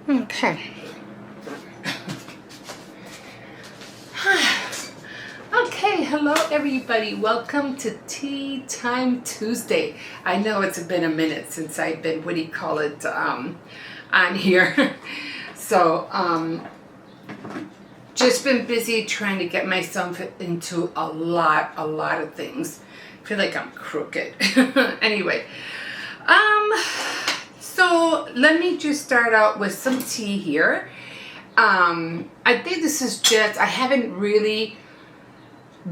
Okay. Okay, hello everybody. Welcome to Tea Time Tuesday. I know it's been a minute since I've been, what do you call it, on here. So, just been busy trying to get myself into a lot of things. I feel like I'm crooked. Anyway, so let me just start out with some tea here. I think this is just, I haven't really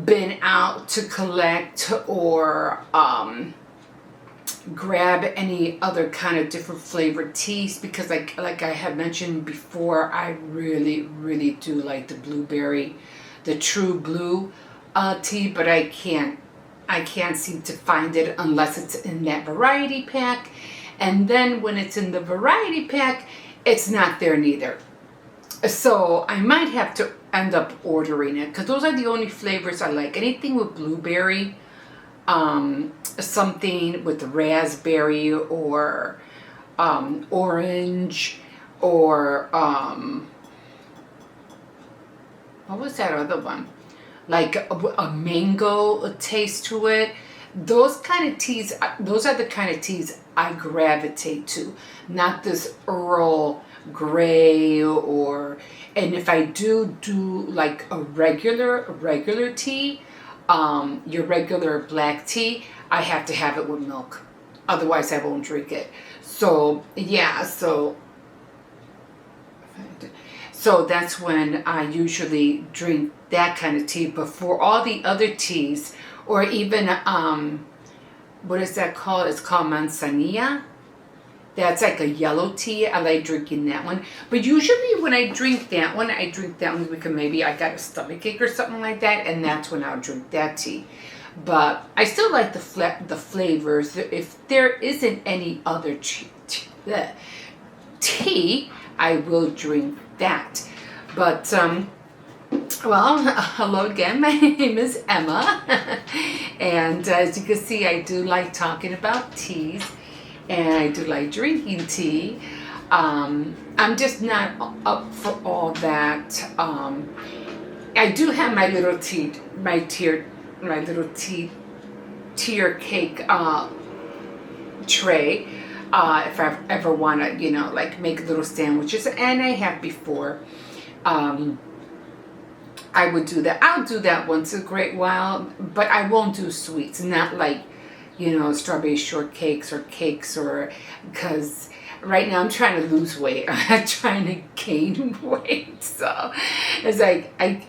been out to collect or grab any other kind of different flavored teas because like I had mentioned before, I really do like the blueberry, the true blue tea, but I can't seem to find it unless it's in that variety pack. And then when it's in the variety pack, it's not there neither. So I might have to end up ordering it because those are the only flavors I like. Anything with blueberry, something with raspberry or orange or what was that other one? Like a mango taste to it. Those kind of teas, those are the kind of teas I gravitate to, not this Earl Grey or, and if I do like a regular tea, your regular black tea, I have to have it with milk. Otherwise I won't drink it. So yeah, so that's when I usually drink that kind of tea. But for all the other teas, or even, what is that called? It's called manzanilla. That's like a yellow tea. I like drinking that one. But usually when I drink that one because maybe I got a stomachache or something like that, and that's when I'll drink that tea. But I still like the flavors. If there isn't any other tea, I will drink that. But, well, hello again. My name is Emma. And as you can see, I do like talking about teas. And I do like drinking tea. I'm just not up for all that. I do have my little tier cake tray. If I ever want to, like make little sandwiches, and I have before. I would do that. I'll do that once in a great while, but I won't do sweets. Not like, strawberry shortcakes or cakes, or because right now I'm trying to lose weight. I'm trying to gain weight. So it's like I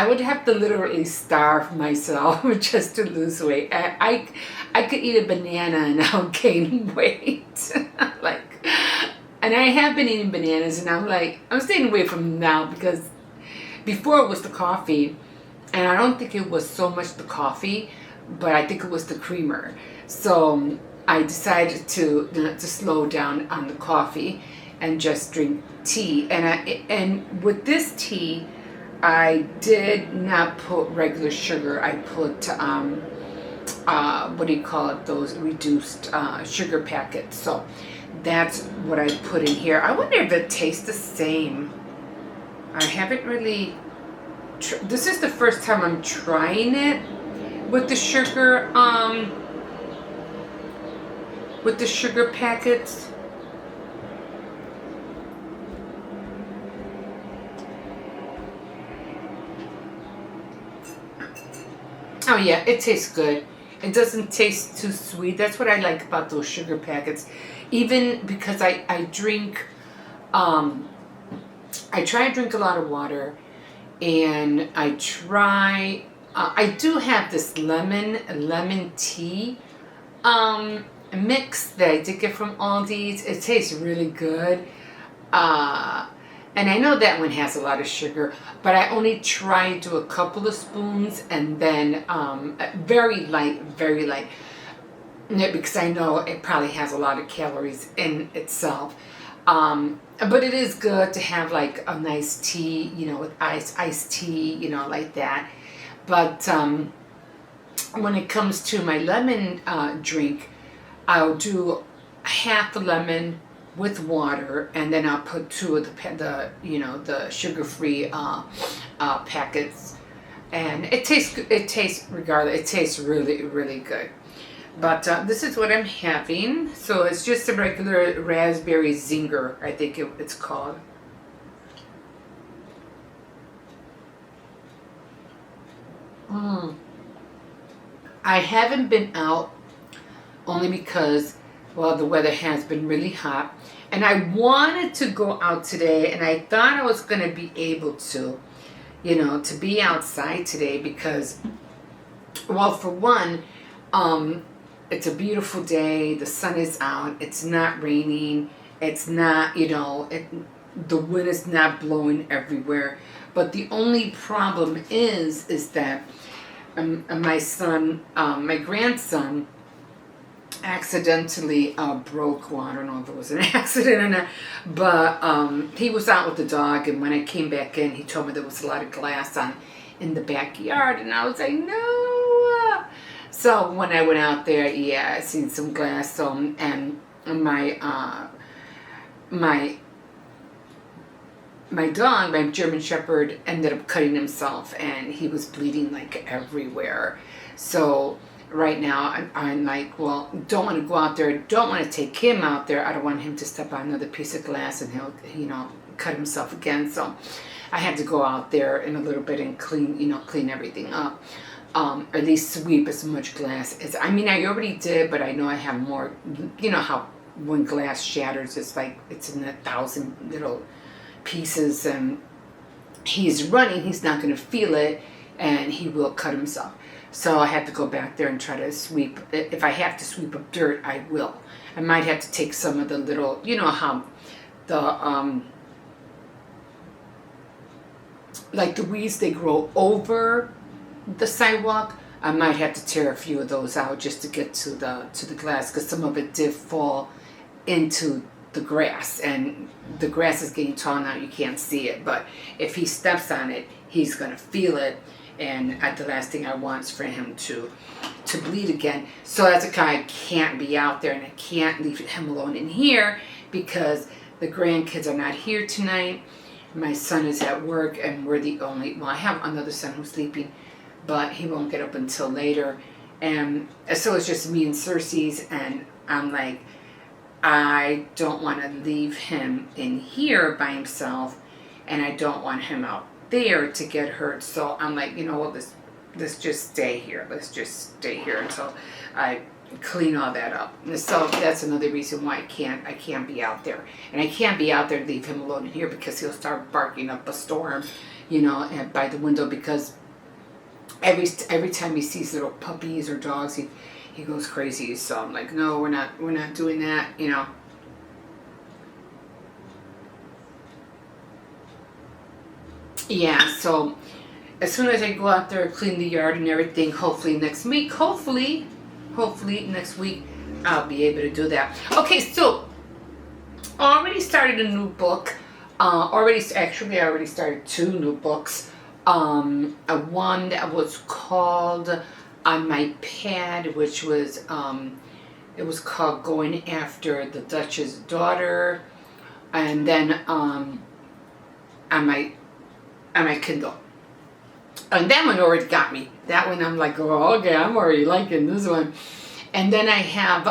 would have to literally starve myself just to lose weight. I could eat a banana and I'll gain weight. And I have been eating bananas, and I'm staying away from them now because before it was the coffee, and I don't think it was so much the coffee, but I think it was the creamer. So I decided to slow down on the coffee and just drink tea. And with this tea, I did not put regular sugar. I put what do you call it? Those reduced sugar packets. So that's what I put in here. I wonder if it tastes the same. I haven't really. This is the first time I'm trying it with the sugar. With the sugar packets. Oh yeah, it tastes good. It doesn't taste too sweet. That's what I like about those sugar packets. Even because I drink, I try and drink a lot of water, and I do have this lemon tea mix that I did get from Aldi's. It tastes really good. And I know that one has a lot of sugar, but I only try to do a couple of spoons, and then very light, because I know it probably has a lot of calories in itself. But it is good to have like a nice tea, with iced tea, like that. But when it comes to my lemon drink, I'll do half a lemon with water, and then I'll put two of the sugar-free packets, and it tastes regardless. It tastes really, really good. But this is what I'm having. So it's just a regular raspberry zinger, I think it's called. Mm. I haven't been out only because, well, the weather has been really hot. And I wanted to go out today, and I thought I was going to be able to, to be outside today because, well, for one, it's a beautiful day. The sun is out. It's not raining. It's not, the wind is not blowing everywhere. But the only problem is that my grandson accidentally broke, well, I don't know if it was an accident or not, but he was out with the dog, and when I came back in, he told me there was a lot of glass in the backyard, and I was like, no. So when I went out there, yeah, I seen some glass, and my dog, my German Shepherd, ended up cutting himself, and he was bleeding like everywhere. So right now I'm like, well, don't want to go out there, don't want to take him out there. I don't want him to step on another piece of glass and he'll, cut himself again. So I had to go out there in a little bit and clean everything up. At least sweep as much glass as, I already did, but I know I have more. You know how when glass shatters, it's like it's in 1,000 little pieces, and he's running, he's not going to feel it, and he will cut himself. So I had to go back there and try to sweep. If I have to sweep up dirt, I will. I might have to take some of the little, how the like the weeds, they grow over the sidewalk. I might have to tear a few of those out just to get to the glass, because some of it did fall into the grass, and the grass is getting tall now, you can't see it, but if he steps on it, he's gonna feel it, and the last thing I want is for him to bleed again. So as a guy, I can't be out there, and I can't leave him alone in here because the grandkids are not here tonight. My son is at work, and we're the only, well, I have another son who's sleeping, but he won't get up until later, and so it's just me and Cersei's, and I'm like, I don't want to leave him in here by himself, and I don't want him out there to get hurt. So I'm like, let's just stay here. Let's just stay here until I clean all that up. And so that's another reason why I can't be out there. And I can't be out there and leave him alone in here, because he'll start barking up a storm, and by the window, because every time he sees little puppies or dogs, he goes crazy. So I'm like, no, we're not doing that, Yeah, so as soon as I go out there, clean the yard and everything, hopefully next week, hopefully next week, I'll be able to do that. Okay, so I already started a new book. I already started 2 new books. One that was called On My Pad, which was it was called Going After the Duchess' Daughter, and then on my Kindle. And that one already got me. That one I'm like, oh, okay, I'm already liking this one. And then I have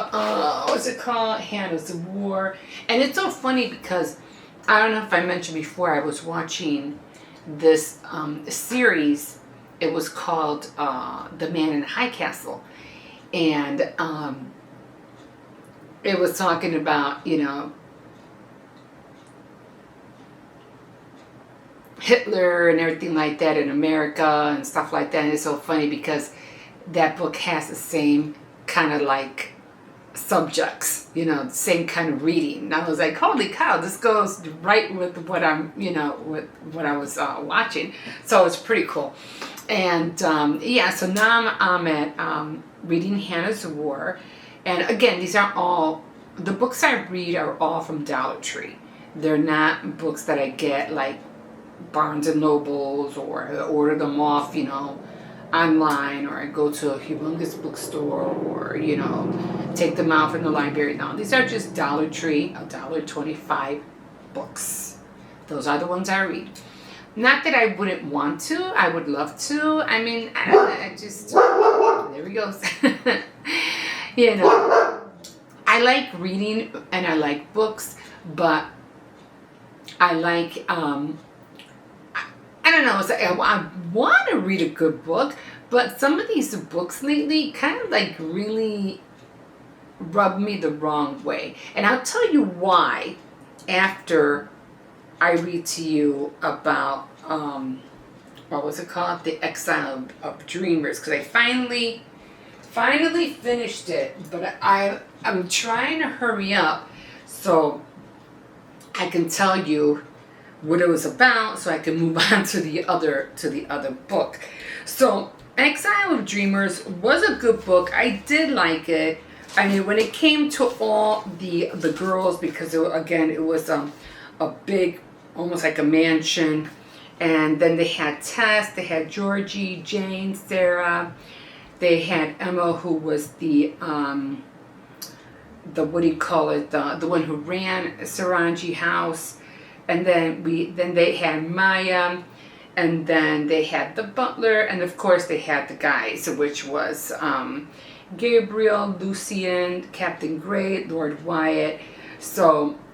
what's it called? Hannah's War. And it's so funny because I don't know if I mentioned before, I was watching this series. It was called The Man in High Castle, and it was talking about Hitler and everything like that in America and stuff like that. And it's so funny because that book has the same kind of like subjects, the same kind of reading. And I was like, holy cow, this goes right with what I'm, with what I was watching. So it's pretty cool. And so now I'm at reading Hannah's War. And again, these are all, the books I read are all from Dollar Tree. They're not books that I get like Barnes and Nobles, or order them off, online, or I go to a humongous bookstore, or take them out from the library. Now these are just Dollar Tree, $1.25 books. Those are the ones I read. Not that I wouldn't want to. I would love to. I mean, I just, there he goes. I like reading and I like books, but I like, I don't know, it's like, I want to read a good book, but some of these books lately kind of like really rub me the wrong way. And I'll tell you why after I read to you about, what was it called? The Exile of Dreamers. Because I finally finished it, but I'm trying to hurry up so I can tell you what it was about, so I can move on to the other book. So Exile of Dreamers was a good book. I did like it. I mean, when it came to all the girls, because it was a big, almost like a mansion, and then they had Tess, they had Georgie, Jane, Sarah, they had Emma, who was the what do you call it, the one who ran Sarangi House, and then they had Maya, and then they had the butler, and of course they had the guys, which was Gabriel, Lucian, Captain Gray, Lord Wyatt,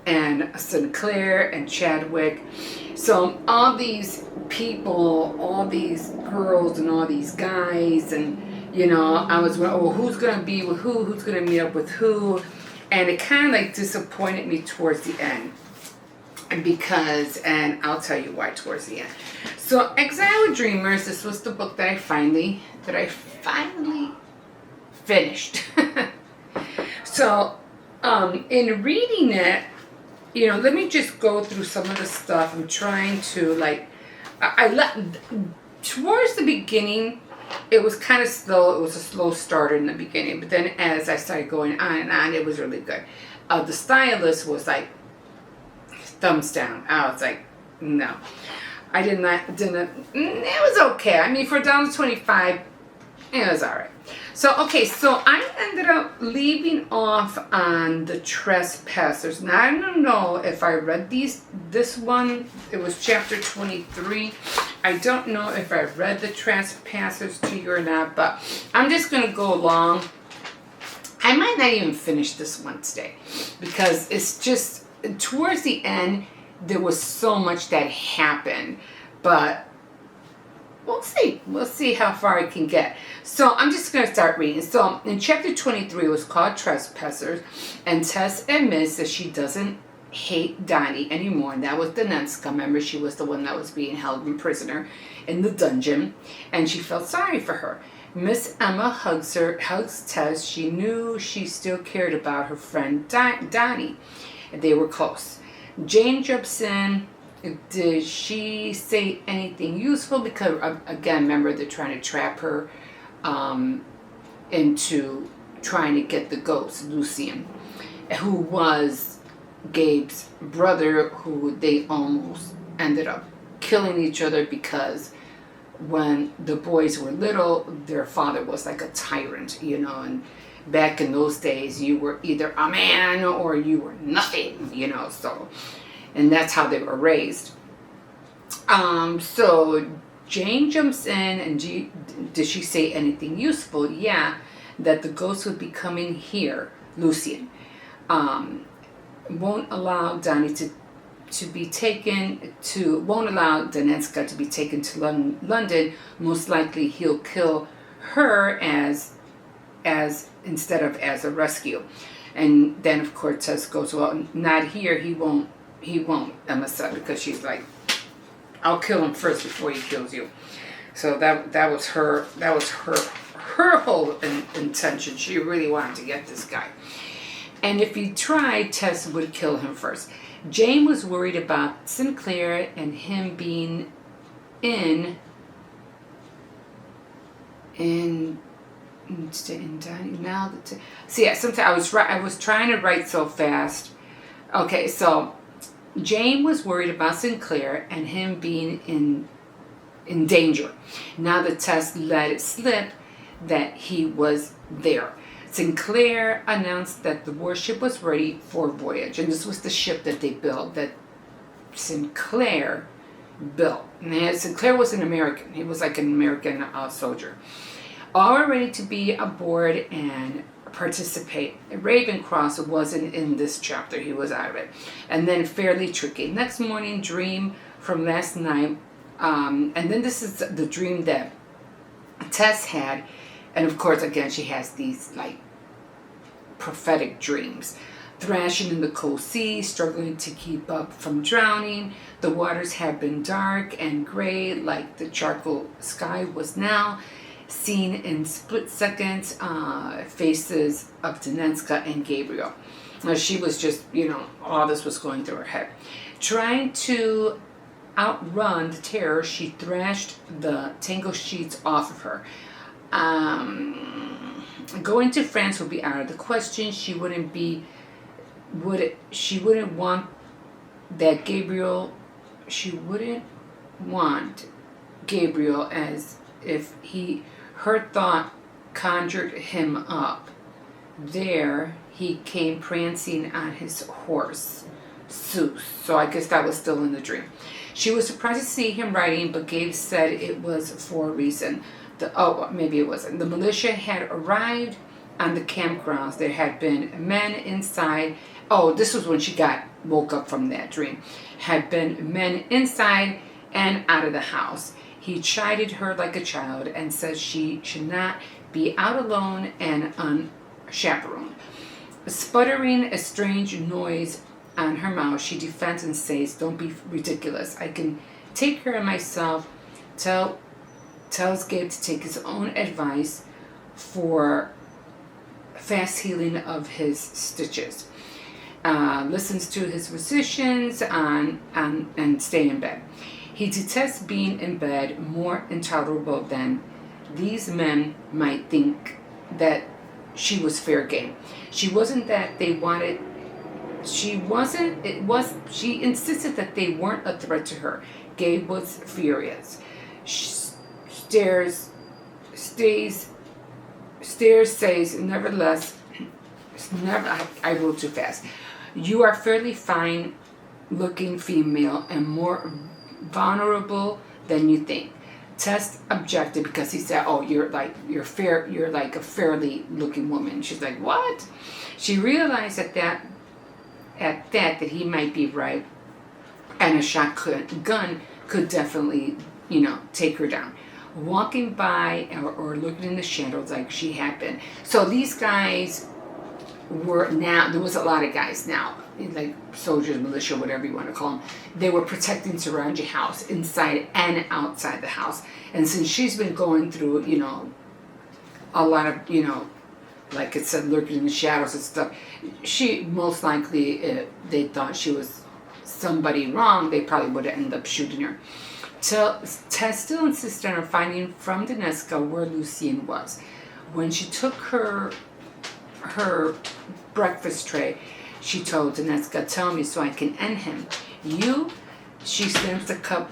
and Sinclair and Chadwick. So all these people, all these girls and all these guys, and I was wondering, well, who's gonna be with who's gonna meet up with who, and it kind of like disappointed me towards the end. And I'll tell you why towards the end. So Exile of Dreamers, this was the book that I finally finished. So in reading it, let me just go through some of the stuff. I'm trying to towards the beginning, it was kind of slow. It was a slow starter in the beginning, but then as I started going on and on, it was really good. The stylist was like, thumbs down. I was like, no. I didn't, it was okay. I mean, for down to 25, it was all right. So I ended up leaving off on the Trespassers. Now, I don't know if I read this one. It was chapter 23. I don't know if I read the Trespassers to you or not, but I'm just going to go along. I might not even finish this one today, because it's just, towards the end, there was so much that happened, but we'll see. We'll see how far I can get. So I'm just going to start reading. So in chapter 23, it was called Trespassers, and Tess admits that she doesn't hate Donnie anymore. And that was Danenska. Remember, she was the one that was being held in prisoner in the dungeon, and she felt sorry for her. Miss Emma hugs Tess. She knew she still cared about her friend Donnie. They were close. Jane jumps in. Did she say anything useful? Because, again, remember, they're trying to trap her into trying to get the ghost, Lucian, who was Gabe's brother, who they almost ended up killing each other because when the boys were little, their father was like a tyrant, and back in those days, you were either a man or you were nothing, so, and that's how they were raised. So Jane jumps in, and did she say anything useful? Yeah, that the ghost would be coming here, Lucian. Won't allow Donnie to be taken to, won't allow Danenska to be taken to London. Most likely he'll kill her as instead of as a rescue. And then of course Tess goes, well, not here, he won't, Emma said, because she's like, I'll kill him first before he kills you. So that was her whole intention. She really wanted to get this guy. And if he tried, Tess would kill him first. Jane was worried about Sinclair and him being in now. See, sometimes I was trying to write so fast. Okay, so Jane was worried about Sinclair and him being in danger. Now the Tess let it slip that he was there. Sinclair announced that the warship was ready for voyage, and this was the ship that they built, that Sinclair built. And Sinclair was an American. He was like an American soldier. All ready to be aboard and participate. Ravencross wasn't in this chapter. He was out of it. And then Fairly Tricky. Next morning, dream from last night. And then this is the dream that Tess had. And of course, again, she has these like prophetic dreams. Thrashing in the cold sea, struggling to keep up from drowning. The waters had been dark and gray, like the charcoal sky was now. Seen in split seconds, faces of Danenska and Gabriel. Now, she was just, all this was going through her head. Trying to outrun the terror, she thrashed the tangled sheets off of her. Going to France would be out of the question. She wouldn't want that Gabriel. She wouldn't want Gabriel as if her thought conjured him up. There he came prancing on his horse, Zeus. So I guess that was still in the dream. She was surprised to see him riding, but Gabe said it was for a reason. Maybe it wasn't. The militia had arrived on the campgrounds. There had been men inside. Oh, this was when she woke up from that dream. Had been men inside and out of the house. He chided her like a child and said she should not be out alone and unchaperoned. Sputtering a strange noise on her mouth, she defends and says, "Don't be ridiculous. I can take care of myself." Tells Gabe to take his own advice for fast healing of his stitches. Listens to his physicians and stay in bed. He detests being in bed, more intolerable than these men might think that she was fair game. She wasn't that they wanted. She insisted that they weren't a threat to her. Gabe was furious. Stairs says, nevertheless, I wrote too fast. You are fairly fine looking female and more vulnerable than you think. Tess objected because he said, "Oh, you're like a fairly looking woman." She's like, "What?" She realized at that he might be right, and a shotgun could definitely, take her down. Walking by or looking in the shadows like she had been. So these guys were now, there was a lot of guys now, like soldiers, militia, whatever you want to call them. They were protecting Taraji house inside and outside the house. And since she's been going through, a lot of, like it said, lurking in the shadows and stuff, she most likely, if they thought she was somebody wrong, they probably would have ended up shooting her. Tess still insisted on finding from Danenska where Lucien was. When she took her breakfast tray, she told Danenska, "Tell me so I can end him." She slams the cup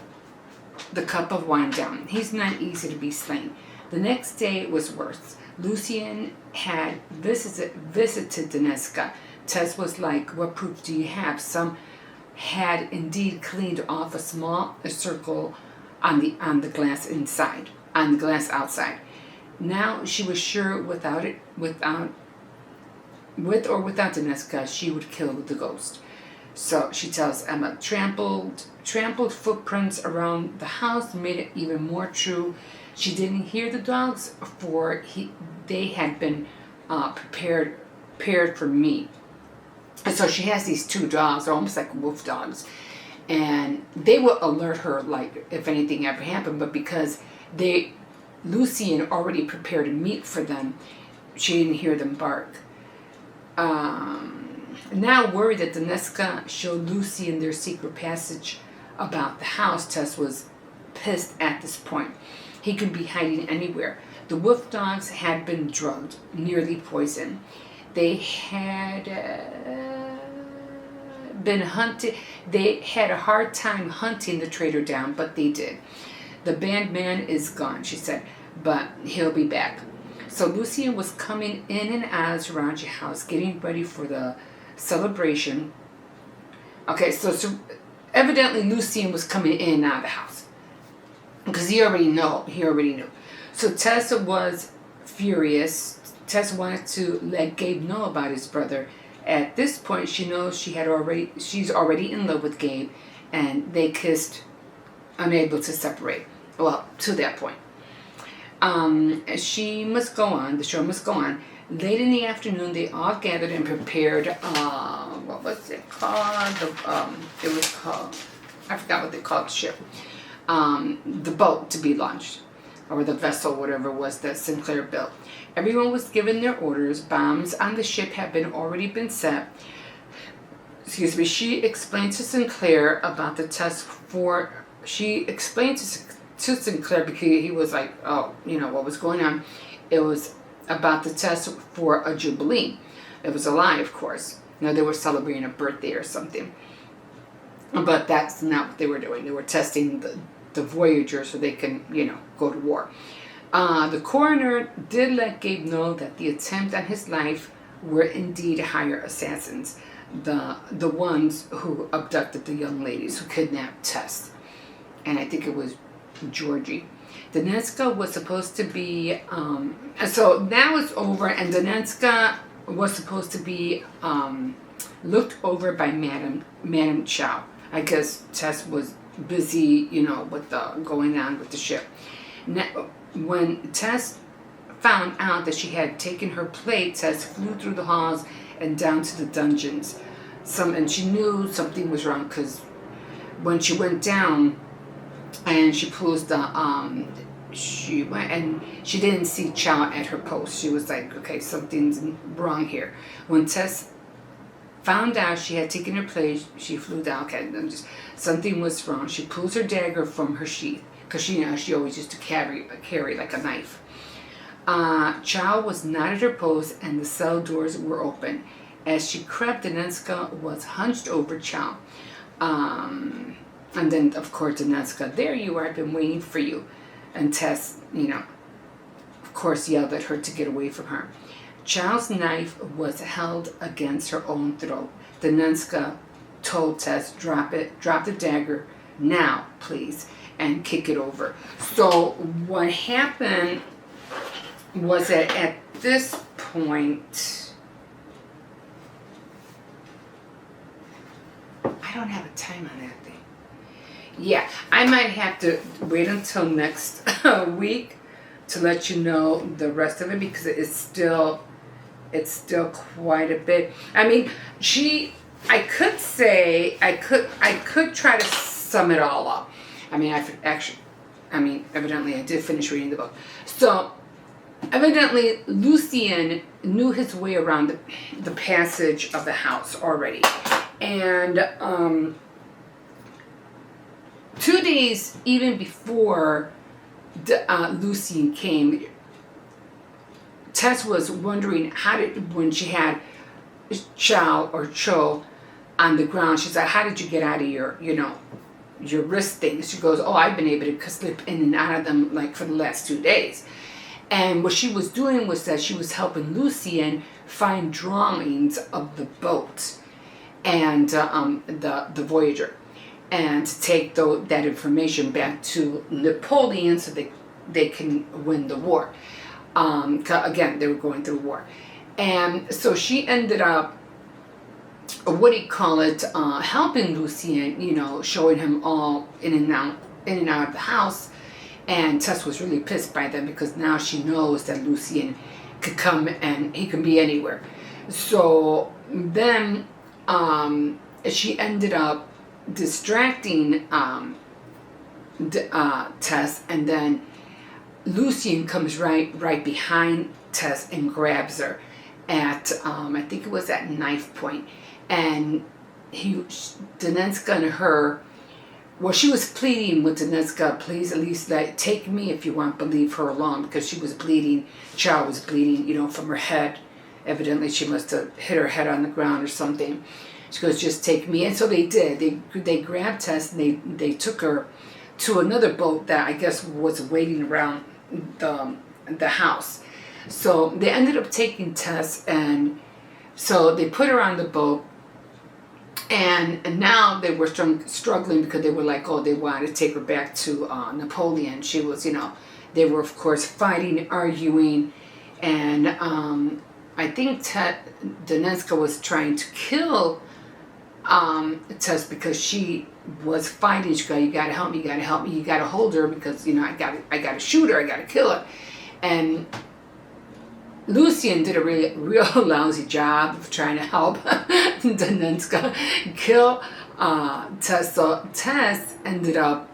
of wine down. He's not easy to be slain. The next day it was worse. Lucien had visited Danenska. Tess was like, "What proof do you have?" Some had indeed cleaned off a small circle on the glass inside, on the glass outside. Now she was sure with or without Danenska, she would kill the ghost. So she tells Emma, trampled footprints around the house made it even more true. She didn't hear the dogs, for they had been prepared for meat. And so she has these two dogs, they're almost like wolf dogs, and they will alert her like if anything ever happened. But because Lucien already prepared meat for them, she didn't hear them bark. Now worried that Danenska showed Lucien their secret passage about the house, Tess was pissed at this point. He could be hiding anywhere. The wolf dogs had been drugged, nearly poisoned. They had been hunted. They had a hard time hunting the traitor down, but they did. The band man is gone, she said, but he'll be back. So Lucien was coming in and out of Taraji house, getting ready for the celebration. Okay, so evidently Lucien was coming in and out of the house because he already knew. So Tessa was furious. Tessa wanted to let Gabe know about his brother. At this point, she knows she's already in love with Gabe, and they kissed, unable to separate. Well, to that point. She must go on. The show must go on. Late in the afternoon, they all gathered and prepared. What was it called? It was called. I forgot what they called the ship. The boat to be launched, or the vessel, whatever it was that Sinclair built. Everyone was given their orders. Bombs on the ship had already been set. Excuse me. She explained to Sinclair about the test for. She explained to Sinclair because he was like, oh, what was going on. It was about the test for a jubilee. It was a lie, of course. They were celebrating a birthday or something. But that's not what they were doing. They were testing the Voyager so they can, go to war. The coroner did let Gabe know that the attempt on his life were indeed hired assassins. The ones who abducted the young ladies, who kidnapped Tess. And I think it was Georgie. Donetska was supposed to be, so that was over, and Donetska was supposed to be looked over by Madam Chow. I guess Tess was busy, with going on with the ship. Now, when Tess found out that she had taken her plate, Tess flew through the halls and down to the dungeons. And she knew something was wrong because when she went down, and she pulls she went and she didn't see Chow at her post. She was like, okay, something's wrong here. When Tess found out she had taken her place, she flew down. Okay, something was wrong. She pulls her dagger from her sheath because she always used to carry like a knife. Chow was not at her post, and the cell doors were open. As she crept, Donetska was hunched over Chow. And then, of course, Donetska, there you are, I've been waiting for you. And Tess, of course, yelled at her to get away from her. Chow's knife was held against her own throat. Donetska told Tess, drop the dagger now, please, and kick it over. So what happened was that at this point, I don't have a time on that thing. Yeah, I might have to wait until next week to let you know the rest of it because it's still quite a bit. I mean, I could try to sum it all up. I mean, evidently I did finish reading the book. So, evidently Lucien knew his way around the passage of the house already. And 2 days even before Lucien came, Tess was wondering when she had Chow or Cho on the ground, she's like, how did you get out of your wrist thing? She goes, oh, I've been able to slip in and out of them like for the last 2 days. And what she was doing was that she was helping Lucien find drawings of the boat and the Voyager, and to take that information back to Napoleon so they can win the war. Again, they were going through war. And so she ended up, helping Lucien, showing him all in and out of the house. And Tess was really pissed by them because now she knows that Lucien could come and he can be anywhere. So then she ended up distracting Tess, and then Lucien comes right behind Tess and grabs her at I think it was at knife point, and Donetska and her. Well, she was pleading with Donetska, please at least take me if you want, but leave her alone, because she was bleeding. Chow was bleeding, from her head. Evidently, she must have hit her head on the ground or something. She goes, just take me. And so they did. They grabbed Tess and they took her to another boat that I guess was waiting around the house. So they ended up taking Tess, and so they put her on the boat. And now they were struggling because they were like, oh, they wanted to take her back to Napoleon. She was, they were, of course, fighting, arguing. And I think Danenska was trying to kill Tess because she was fighting. She go, you got to help me, you got to help me, you got to hold her because, I got to shoot her, I got to kill her. And Lucien did a real lousy job of trying to help Danenska kill Tess. So Tess ended up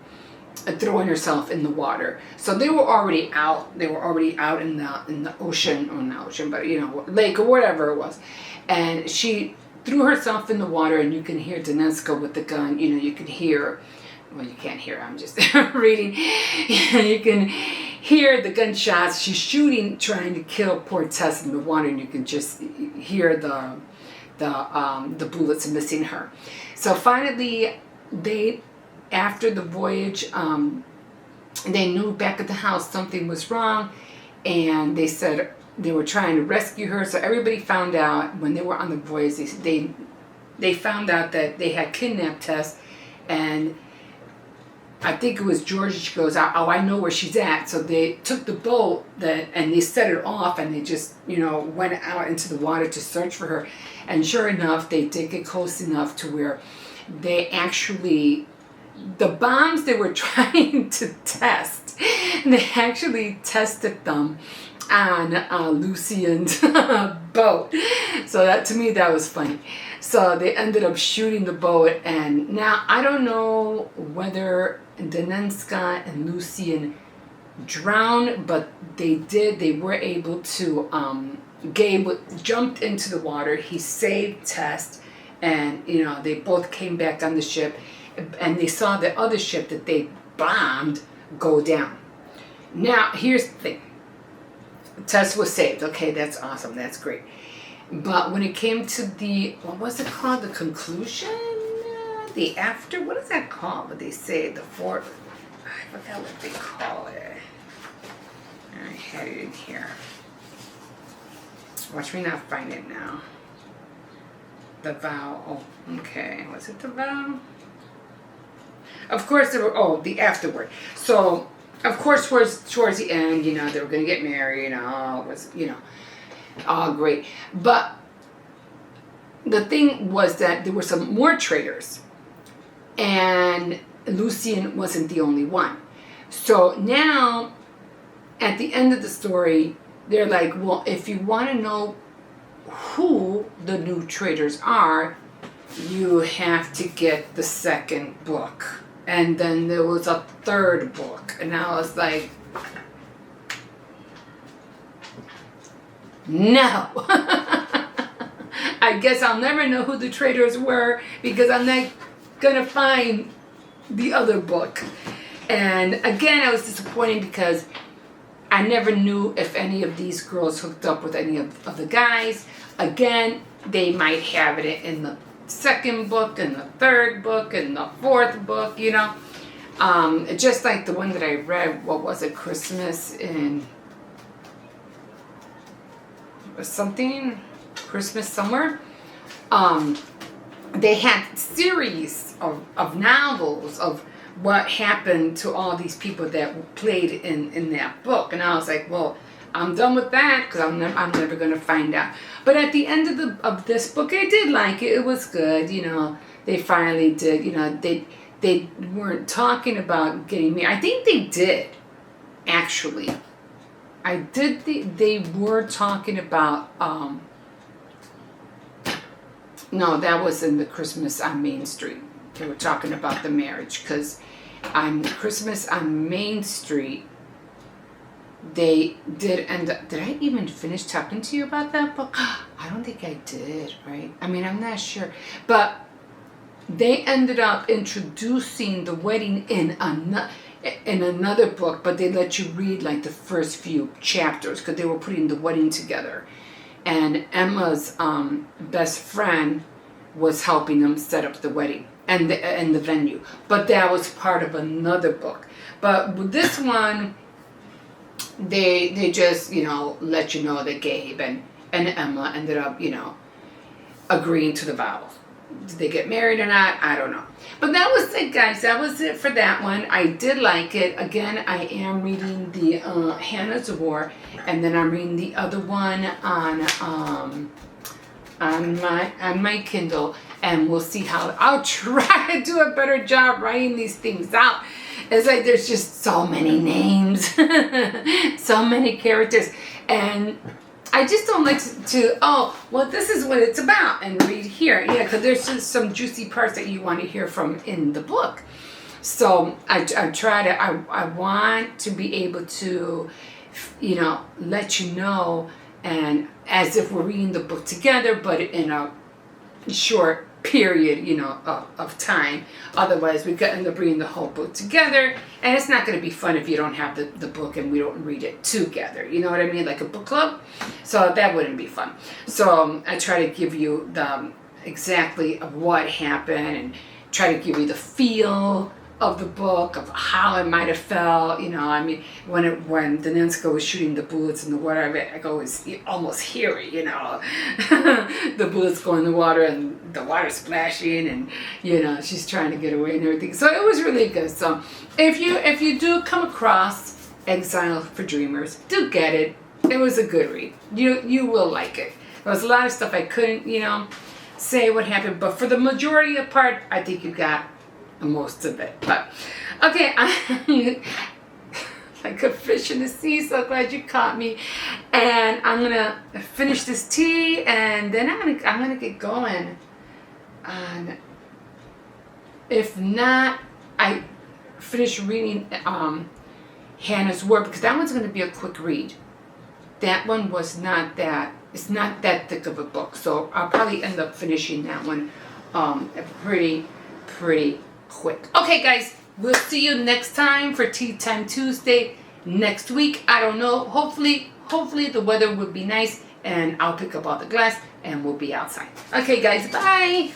throwing herself in the water. So they were already out. They were already out in the ocean, or not ocean, but lake or whatever it was. And she threw herself in the water, and you can hear Danenska with the gun. You can hear. Well, you can't hear. I'm just reading. You can hear the gunshots. She's shooting, trying to kill poor Tess in the water, and you can just hear the bullets missing her. So finally, after the voyage, they knew back at the house something was wrong, and they said they were trying to rescue her. So everybody found out when they were on the voyage. They found out that they had kidnapped Tess, and I think it was George. She goes, oh, I know where she's at. So they took the boat and they set it off, and they just, went out into the water to search for her. And sure enough, they did get close enough to where they actually, the bombs they were trying to test, they actually tested them on Lucien's boat. So that, to me, that was funny. So they ended up shooting the boat, and now I don't know whether Danenska and Lucien drowned, but they were able to, Gabe jumped into the water, he saved Tess, and, they both came back on the ship, and they saw the other ship that they bombed go down. Now, here's the thing. Tess was saved. Okay, that's awesome. That's great. But when it came to what was it called? The conclusion? The after? What is that called? What they say? The fourth? I forgot what they call it. I had it in here. Watch me not find it now. The vow. Oh, okay. Was it the vow? Of course, there were, the afterward. So, of course, towards the end, they were going to get married, it was, all great. But the thing was that there were some more traitors, and Lucien wasn't the only one. So now, at the end of the story, they're like, well, if you want to know who the new traitors are, you have to get the second book. And then there was a third book, and I was like, no. I guess I'll never know who the traitors were, because I'm not gonna find the other book. And again, I was disappointed because I never knew if any of these girls hooked up with any of the guys. Again, they might have it in the second book, and the third book, and the fourth book, just like the one that I read, what was it, Christmas somewhere. They had series of novels of what happened to all these people that played in that book, and I was like, well, I'm done with that, because I'm never going to find out. But at the end of this book, I did like it. It was good. They finally did. They weren't talking about getting married. I think they did, actually. They were talking about, no, that was in the Christmas on Main Street. They were talking about the marriage, because on Christmas on Main Street, they did end up, did I even finish talking to you about that book? I don't think I did, right? I mean, I'm not sure. But they ended up introducing the wedding in another book, but they let you read like the first few chapters, because they were putting the wedding together. And Emma's best friend was helping them set up the wedding and the venue. But that was part of another book. But with this one, they just, let you know that Gabe and Emma ended up, agreeing to the vows. Did they get married or not? I don't know. But that was it, guys. That was it for that one. I did like it. Again, I am reading the Hannah's War, and then I'm reading the other one on my Kindle, and we'll see how. I'll try to do a better job writing these things out. It's like there's just so many names, so many characters, and I just don't like this is what it's about, and read here. Yeah, because there's just some juicy parts that you want to hear from in the book. So I want to be able to, let you know, and as if we're reading the book together, but in a short period, of time. Otherwise, we could end up reading the whole book together, and it's not going to be fun if you don't have the book and we don't read it together. You know what I mean? Like a book club. So that wouldn't be fun. So I try to give you the exactly of what happened and try to give you the feel of the book, of how it might have felt, when Danenska was shooting the bullets in the water, I could always almost hear it, the bullets go in the water and the water splashing, and she's trying to get away and everything. So it was really good. So if you do come across Exile for Dreamers, do get it. It was a good read. You will like it. There was a lot of stuff I couldn't, say what happened, but for the majority of part, I think you got most of it. But okay, I'm like a fish in the sea, so glad you caught me. And I'm gonna finish this tea, and then I'm gonna get going. And if not, I finish reading Hannah's War, because that one's gonna be a quick read. That one was not that. It's not that thick of a book, so I'll probably end up finishing that one pretty quick. Okay, guys, we'll see you next time for Tea Time Tuesday next week. I don't know. Hopefully the weather will be nice, and I'll pick up all the glass and we'll be outside. Okay, guys, bye.